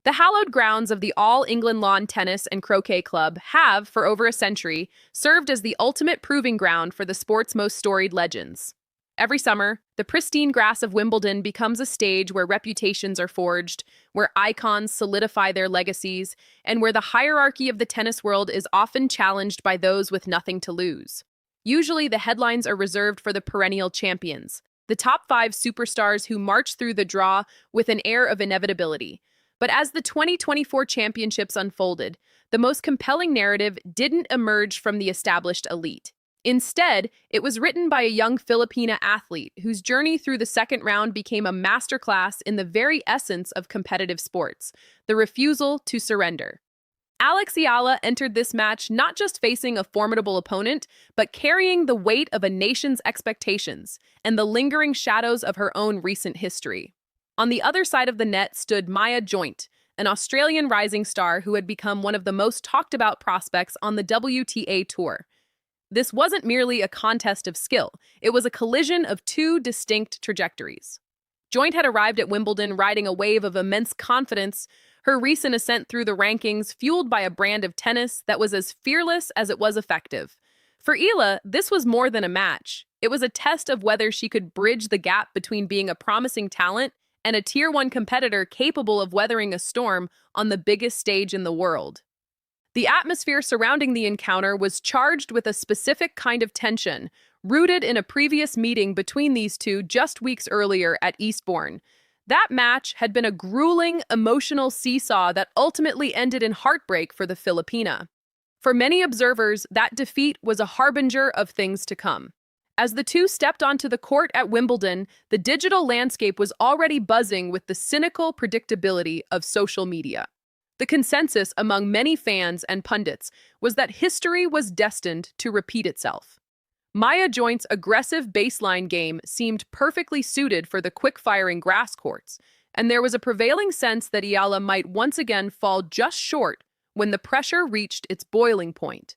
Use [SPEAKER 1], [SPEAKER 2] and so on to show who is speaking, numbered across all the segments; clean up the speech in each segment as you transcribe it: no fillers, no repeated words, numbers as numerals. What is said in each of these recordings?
[SPEAKER 1] The hallowed grounds of the All England Lawn Tennis and Croquet Club have, for over a century, served as the ultimate proving ground for the sport's most storied legends. Every summer, the pristine grass of Wimbledon becomes a stage where reputations are forged, where icons solidify their legacies, and where the hierarchy of the tennis world is often challenged by those with nothing to lose. Usually, the headlines are reserved for the perennial champions, the top five superstars who march through the draw with an air of inevitability. But as the 2024 championships unfolded, the most compelling narrative didn't emerge from the established elite. Instead, it was written by a young Filipina athlete whose journey through the second round became a masterclass in the very essence of competitive sports, the refusal to surrender. Eala entered this match not just facing a formidable opponent, but carrying the weight of a nation's expectations and the lingering shadows of her own recent history. On the other side of the net stood Maya Joint, an Australian rising star who had become one of the most talked-about prospects on the WTA Tour. This wasn't merely a contest of skill, it was a collision of two distinct trajectories. Joint had arrived at Wimbledon riding a wave of immense confidence, her recent ascent through the rankings fueled by a brand of tennis that was as fearless as it was effective. For Eala, this was more than a match. It was a test of whether she could bridge the gap between being a promising talent and a Tier 1 competitor capable of weathering a storm on the biggest stage in the world. The atmosphere surrounding the encounter was charged with a specific kind of tension, rooted in a previous meeting between these two just weeks earlier at Eastbourne. That match had been a grueling, emotional seesaw that ultimately ended in heartbreak for the Filipina. For many observers, that defeat was a harbinger of things to come. As the two stepped onto the court at Wimbledon, the digital landscape was already buzzing with the cynical predictability of social media. The consensus among many fans and pundits was that history was destined to repeat itself. Maya Joint's aggressive baseline game seemed perfectly suited for the quick-firing grass courts, and there was a prevailing sense that Eala might once again fall just short when the pressure reached its boiling point.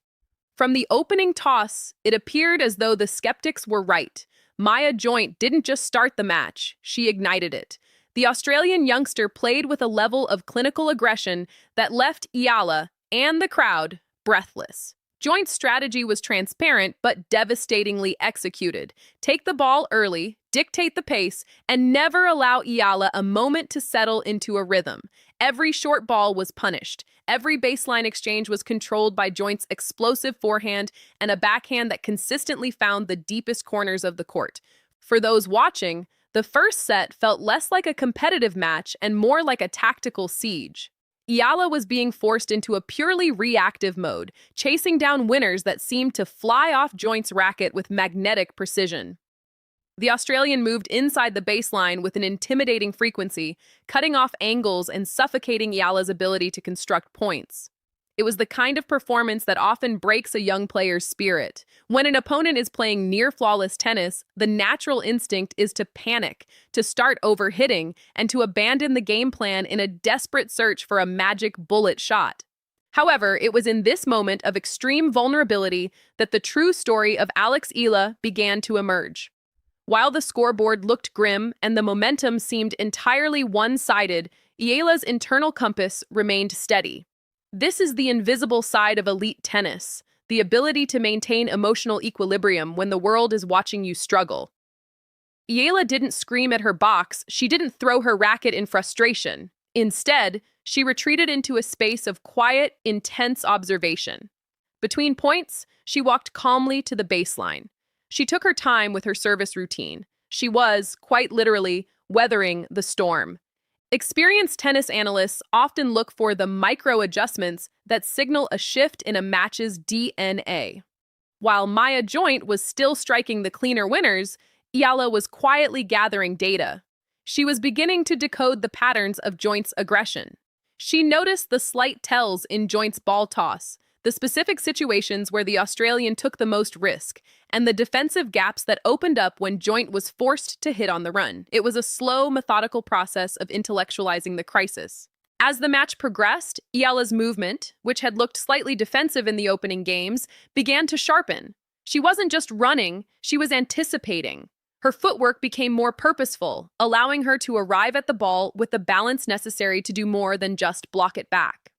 [SPEAKER 1] From the opening toss, it appeared as though the skeptics were right. Maya Joint didn't just start the match, she ignited it. The Australian youngster played with a level of clinical aggression that left Eala and the crowd breathless. Joint's strategy was transparent but devastatingly executed. Take the ball early, dictate the pace, and never allow Eala a moment to settle into a rhythm. Every short ball was punished. Every baseline exchange was controlled by Joint's explosive forehand and a backhand that consistently found the deepest corners of the court. For those watching, the first set felt less like a competitive match and more like a tactical siege. Eala was being forced into a purely reactive mode, chasing down winners that seemed to fly off Joint's racket with magnetic precision. The Australian moved inside the baseline with an intimidating frequency, cutting off angles and suffocating Eala's ability to construct points. It was the kind of performance that often breaks a young player's spirit. When an opponent is playing near-flawless tennis, the natural instinct is to panic, to start overhitting, and to abandon the game plan in a desperate search for a magic bullet shot. However, it was in this moment of extreme vulnerability that the true story of Eala began to emerge. While the scoreboard looked grim and the momentum seemed entirely one-sided, Eala's internal compass remained steady. This is the invisible side of elite tennis, the ability to maintain emotional equilibrium when the world is watching you struggle. Eala didn't scream at her box, she didn't throw her racket in frustration. Instead, she retreated into a space of quiet, intense observation. Between points, she walked calmly to the baseline. She took her time with her service routine. She was, quite literally, weathering the storm. Experienced tennis analysts often look for the micro-adjustments that signal a shift in a match's DNA. While Maya Joint was still striking the cleaner winners, Eala was quietly gathering data. She was beginning to decode the patterns of Joint's aggression. She noticed the slight tells in Joint's ball toss, the specific situations where the Australian took the most risk, and the defensive gaps that opened up when Joint was forced to hit on the run. It was a slow, methodical process of intellectualizing the crisis. As the match progressed, Eala's movement, which had looked slightly defensive in the opening games, began to sharpen. She wasn't just running, she was anticipating. Her footwork became more purposeful, allowing her to arrive at the ball with the balance necessary to do more than just block it back.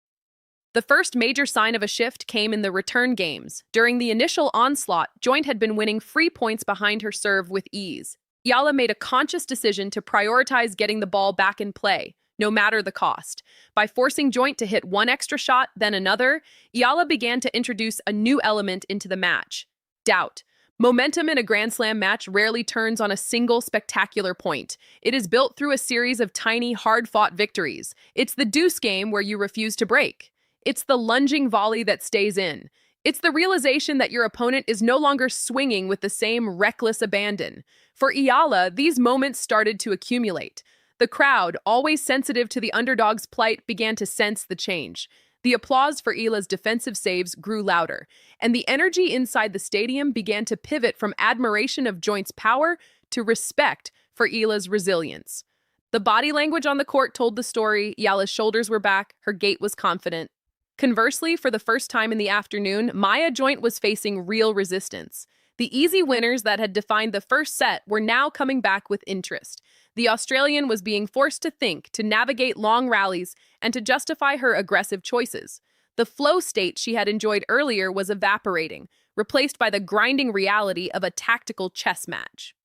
[SPEAKER 1] The first major sign of a shift came in the return games. During the initial onslaught, Joint had been winning free points behind her serve with ease. Eala made a conscious decision to prioritize getting the ball back in play, no matter the cost. By forcing Joint to hit one extra shot, then another, Eala began to introduce a new element into the match: doubt. Momentum in a Grand Slam match rarely turns on a single spectacular point. It is built through a series of tiny, hard-fought victories. It's the deuce game where you refuse to break. It's the lunging volley that stays in. It's the realization that your opponent is no longer swinging with the same reckless abandon. For Eala, these moments started to accumulate. The crowd, always sensitive to the underdog's plight, began to sense the change. The applause for Eala's defensive saves grew louder, and the energy inside the stadium began to pivot from admiration of Joint's power to respect for Eala's resilience. The body language on the court told the story. Eala's shoulders were back, her gait was confident. Conversely, for the first time in the afternoon, Maya Joint was facing real resistance. The easy winners that had defined the first set were now coming back with interest. The Australian was being forced to think, to navigate long rallies, and to justify her aggressive choices. The flow state she had enjoyed earlier was evaporating, replaced by the grinding reality of a tactical chess match.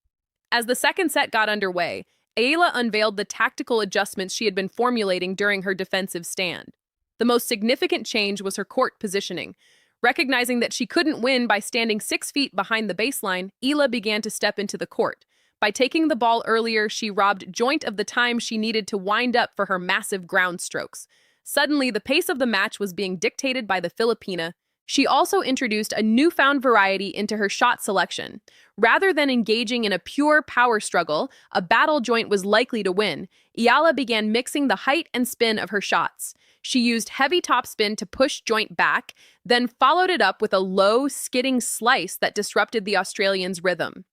[SPEAKER 1] As the second set got underway, Eala unveiled the tactical adjustments she had been formulating during her defensive stand. The most significant change was her court positioning. Recognizing that she couldn't win by standing 6 feet behind the baseline, Eala began to step into the court. By taking the ball earlier, she robbed Joint of the time she needed to wind up for her massive ground strokes. Suddenly, the pace of the match was being dictated by the Filipina. She also introduced a newfound variety into her shot selection. Rather than engaging in a pure power struggle, a battle Joint was likely to win, Eala began mixing the height and spin of her shots. She used heavy topspin to push Joint back, then followed it up with a low, skidding slice that disrupted the Australian's rhythm.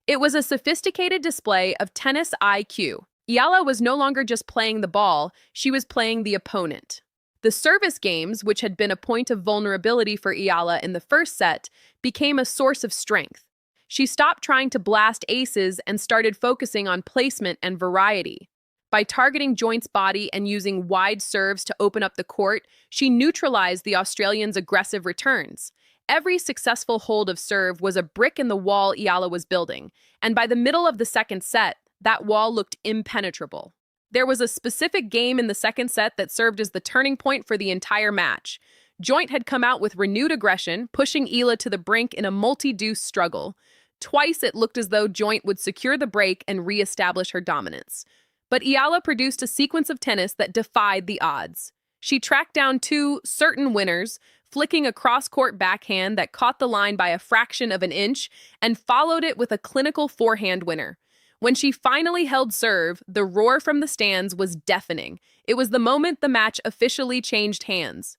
[SPEAKER 1] It was a sophisticated display of tennis IQ. Eala was no longer just playing the ball, she was playing the opponent. The service games, which had been a point of vulnerability for Eala in the first set, became a source of strength. She stopped trying to blast aces and started focusing on placement and variety. By targeting Joint's body and using wide serves to open up the court, she neutralized the Australian's aggressive returns. Every successful hold of serve was a brick in the wall Eala was building, and by the middle of the second set, that wall looked impenetrable. There was a specific game in the second set that served as the turning point for the entire match. Joint had come out with renewed aggression, pushing Eala to the brink in a multi-deuce struggle. Twice it looked as though Joint would secure the break and re-establish her dominance. But Eala produced a sequence of tennis that defied the odds. She tracked down 2 certain winners, flicking a cross-court backhand that caught the line by a fraction of an inch, and followed it with a clinical forehand winner. When she finally held serve, the roar from the stands was deafening. It was the moment the match officially changed hands.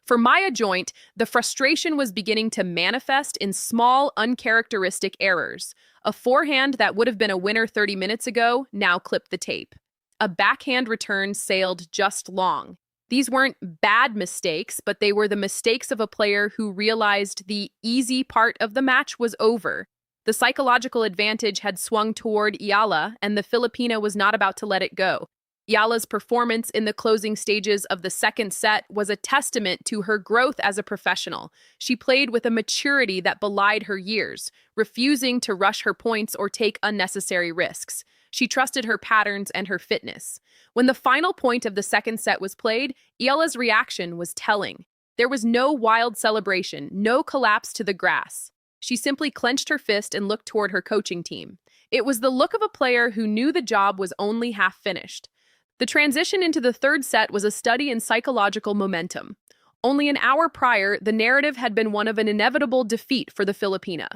[SPEAKER 1] For Maya Joint, the frustration was beginning to manifest in small, uncharacteristic errors. A forehand that would have been a winner 30 minutes ago now clipped the tape. A backhand return sailed just long. These weren't bad mistakes, but they were the mistakes of a player who realized the easy part of the match was over. The psychological advantage had swung toward Eala, and the Filipina was not about to let it go. Eala's performance in the closing stages of the second set was a testament to her growth as a professional. She played with a maturity that belied her years, refusing to rush her points or take unnecessary risks. She trusted her patterns and her fitness. When the final point of the second set was played, Eala's reaction was telling. There was no wild celebration, no collapse to the grass. She simply clenched her fist and looked toward her coaching team. It was the look of a player who knew the job was only half finished. The transition into the third set was a study in psychological momentum. Only an hour prior, the narrative had been one of an inevitable defeat for the Filipina.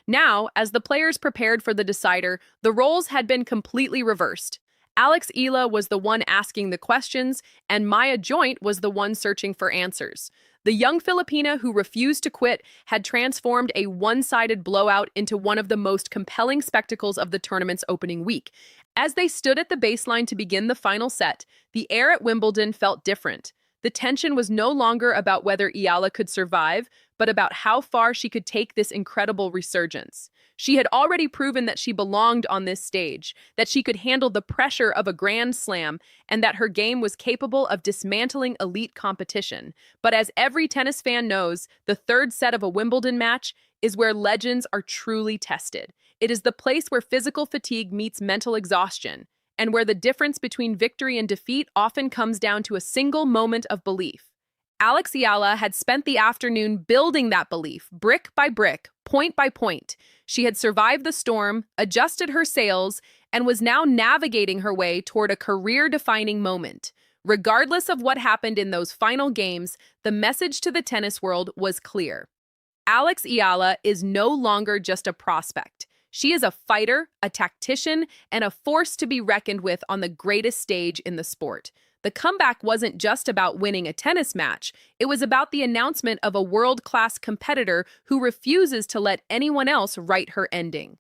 [SPEAKER 1] Now, as the players prepared for the decider, the roles had been completely reversed. Alex Eala was the one asking the questions, and Maya Joint was the one searching for answers. The young Filipina who refused to quit had transformed a one-sided blowout into one of the most compelling spectacles of the tournament's opening week. As they stood at the baseline to begin the final set, the air at Wimbledon felt different. The tension was no longer about whether Eala could survive, but about how far she could take this incredible resurgence. She had already proven that she belonged on this stage, that she could handle the pressure of a grand slam, and that her game was capable of dismantling elite competition. But as every tennis fan knows, the third set of a Wimbledon match is where legends are truly tested. It is the place where physical fatigue meets mental exhaustion, and where the difference between victory and defeat often comes down to a single moment of belief. Alex Eala had spent the afternoon building that belief, brick by brick, point by point. She had survived the storm, adjusted her sails, and was now navigating her way toward a career-defining moment. Regardless of what happened in those final games, the message to the tennis world was clear. Alex Eala is no longer just a prospect. She is a fighter, a tactician, and a force to be reckoned with on the greatest stage in the sport. The comeback wasn't just about winning a tennis match. It was about the announcement of a world-class competitor who refuses to let anyone else write her ending.